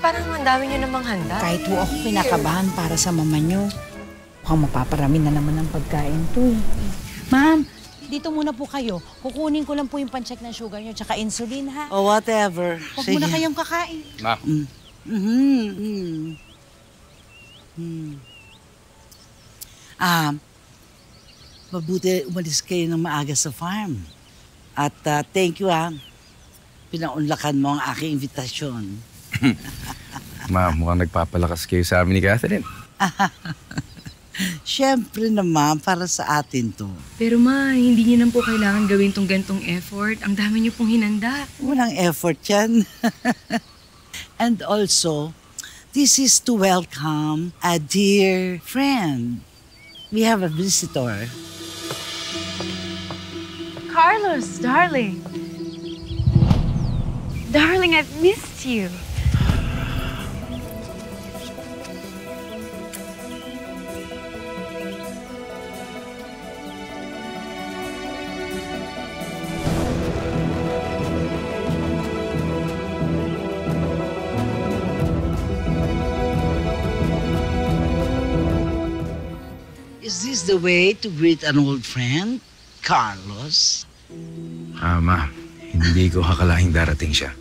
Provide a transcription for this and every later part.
parang ang dami niyo namang handa. Kahit po ako pinakabahan para sa mama niyo. Mukhang mapaparami na naman ng pagkain to eh. Ma'am, dito muna po kayo. Kukunin ko lang po yung pan-check ng sugar niyo tsaka insulin, ha? O whatever. Huwag muna kayong kakain. Ma. Mabuti umalis kayo ng maaga sa farm. At thank you, pinaunlakan mo ang aking invitasyon. Ma, mukhang nagpapalakas kayo sa amin ni Catherine. Siyempre naman, para sa atin to. Pero ma, hindi niyo na po kailangan gawin tong gantong effort. Ang dami niyo pong hinanda. Walang effort yan. And also, this is to welcome a dear friend. We have a visitor. Carlos, darling. Darling, I've missed you. Is this the way to greet an old friend, Carlos? Ma, hindi ko akalaing darating siya.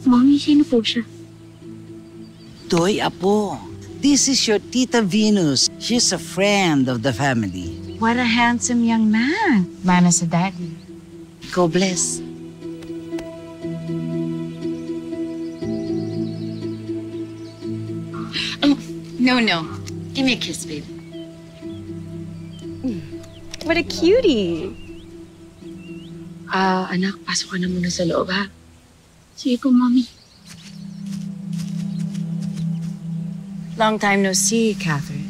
Mommy, sino po siya? Toy, apo. This is your Tita Venus. She's a friend of the family. What a handsome young man. Mana sa daddy. God bless. Oh, no. Give me a kiss, baby. What a cutie. Anak, pasok ka na muna sa loob, ha? Sige po, Mommy. Long time no see, Catherine.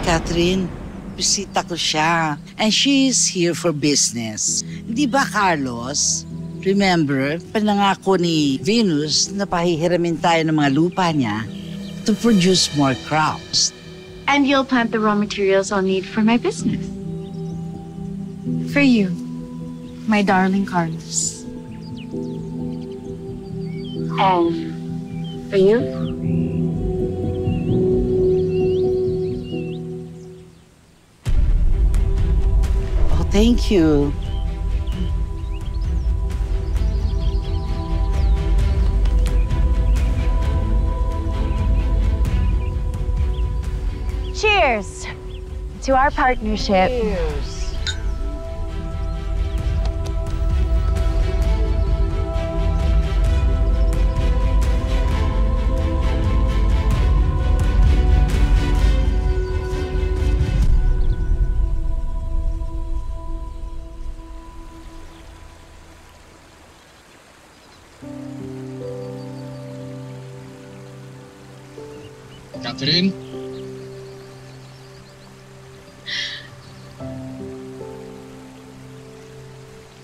Catherine, bisita ko siya. And she's here for business. Di ba, Carlos? Remember, panangako ni Venus na pahihiramin tayo ng mga lupa niya to produce more crops. And you'll plant the raw materials I'll need for my business. For you, my darling Carlos. And for you? Oh, thank you. Cheers to our partnership. Cheers. Catherine?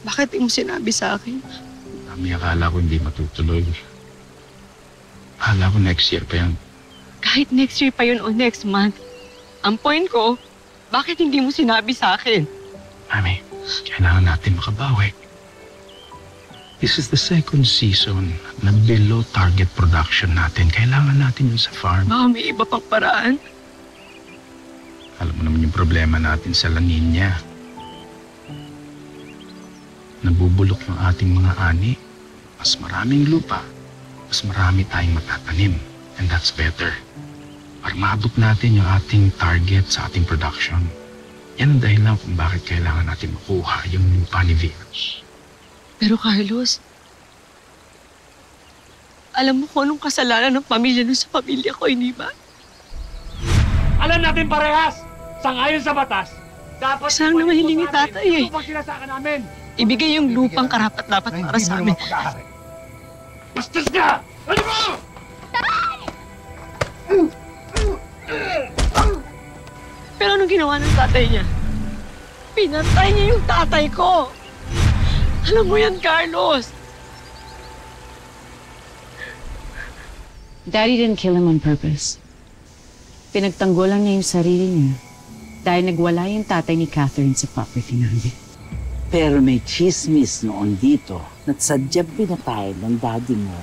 Bakit di mo sinabi sa akin? Kami akala ko hindi matutuloy. Akala ko next year pa yan. Kahit next year pa yun o next month. Ang point ko, bakit hindi mo sinabi sa akin? Mami, kailangan natin makabawi. This is the second season na below target production natin. Kailangan natin yun sa farm. Baka may iba pang paraan. Alam mo naman yung problema natin sa La Nina. Nabubulok yung ating mga ani. Mas maraming lupa, mas marami tayong matatanim. And that's better. Para maabot natin yung ating target sa ating production. Yan ang dahilan kung bakit kailangan natin makuha yung lupa ni Venus. Pero Carlos, alam mo kung anong kasalanan ng pamilya nun sa pamilya ko, hindi ba? Alam natin parehas, sangayon sa batas, dapat... Saan naman hilingi tatay eh? Ito pag sinasaka namin. Ibigay yung lupang karapat-dapat para sa amin. Bastos ka! Ano mo? Pero anong ginawa ng tatay niya? Pinatay niya yung tatay ko! Alam mo yan, Carlos! Daddy didn't kill him on purpose. Pinagtanggolan niya yung sarili niya dahil nagwala yung tatay ni Catherine sa property namin. Pero may chismis noon dito na sadyang pinatay ng daddy mo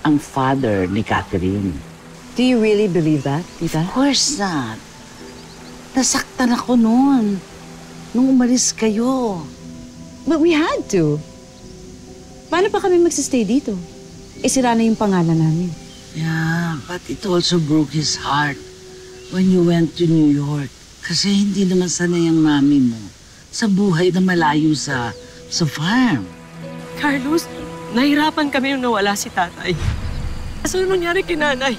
ang father ni Catherine. Do you really believe that, Tita? Of course not. Nasaktan ako noon. Nung umalis kayo. But we had to. Paano pa kami magsistay dito? Sira na yung pangalan namin. Yeah, but it also broke his heart when you went to New York. Kasi hindi naman sanay ang mami mo sa buhay na malayo sa farm. Carlos, nahirapan kami nung nawala si tatay. Kasi ano nangyari kay nanay?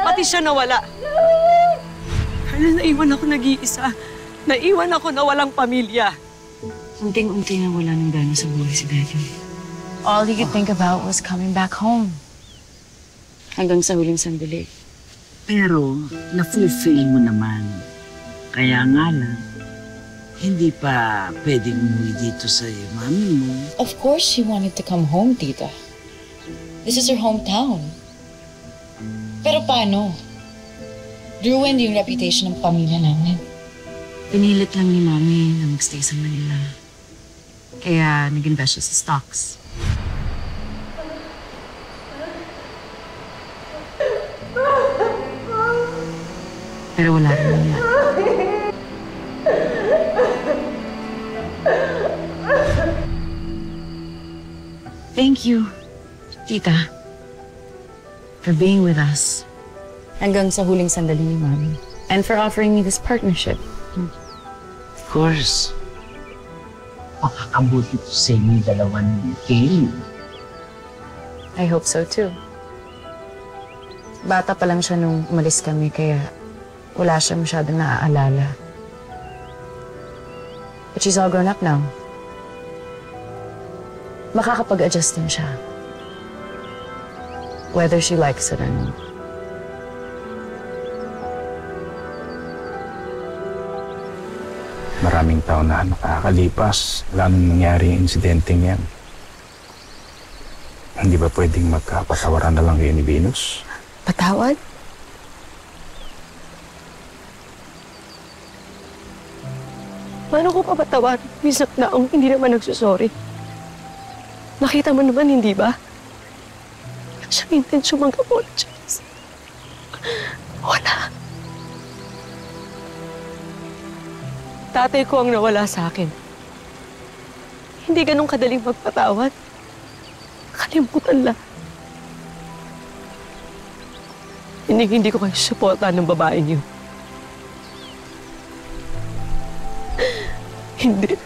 Pati siya nawala. Carlos, naiwan ako nag-iisa. Naiwan ako na walang pamilya. Unting-unti na wala ng gana sa buhay si Daddy. All he could think about was coming back home. Hanggang sa huling sandali. Pero na-fulfill mo naman. Kaya nga lang, hindi pa pwedeng umuwi dito sa mami mo. Of course she wanted to come home, Tita. This is her hometown. Pero paano? Ruined yung reputation ng pamilya namin. Pinilit lang ni Mami na magstay sa Manila. Kaya nag-invest siya sa stocks. Pero wala rin nangyari. Thank you, Tita, for being with us. Hanggang sa huling sandali ni Mami. And for offering me this partnership. Of course. Makakabuti to sa inyo dalawa ni Kay. I hope so too. Bata pa lang siya nung umalis kami kaya wala siya masyadong naaalala. But she's all grown up now. Makakapag-adjust din siya. Whether she likes it or not. Maraming taon na nakakalipas. Wala nang nangyari yung insidenteng yan. Hindi ba pwedeng magkapatawaran na lang kayo ni Venus? Patawad? Paano ko papatawad? Isang taong hindi naman nagsusorry. Nakita mo naman, hindi ba? Wala siyang intensyon mag-apologize. Wala. Tatay ko ang nawala sa akin. Hindi ganun kadaling magpatawad. Kalimutan lang. Hindi ko kayo suportahan ng babaeng yun. Hindi.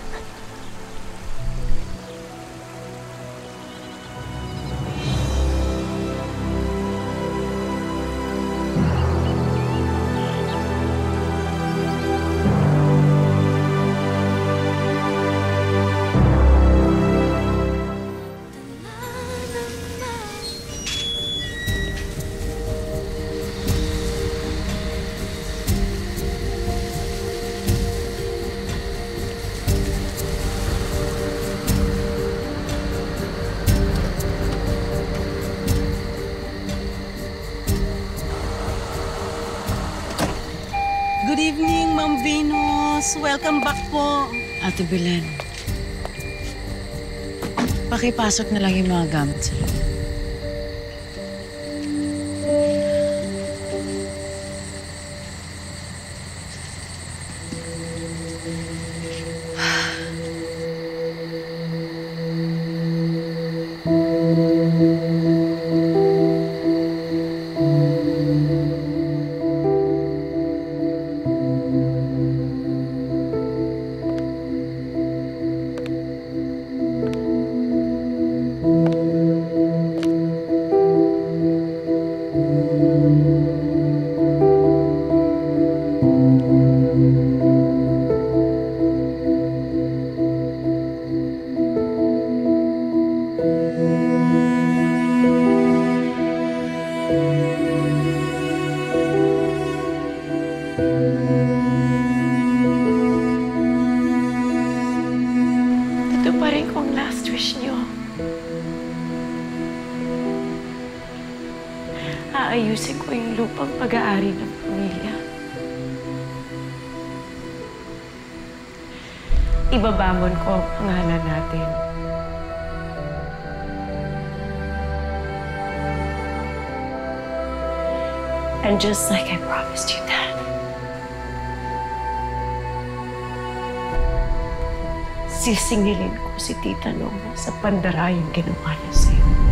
Good evening, Ma'am Venus. Welcome back po. Ate Belen, pakipasok na lang yung mga gamit sa loob. Ito pa rin kong last wish niyo. Aayusin ko yung lupang pag-aari ng pamilya. Ibabamon ko ang pangalan natin. And just like I promised you, Dad, sisingilin ko si Tita Noma sa pandarayang ginawa niya sa'yo.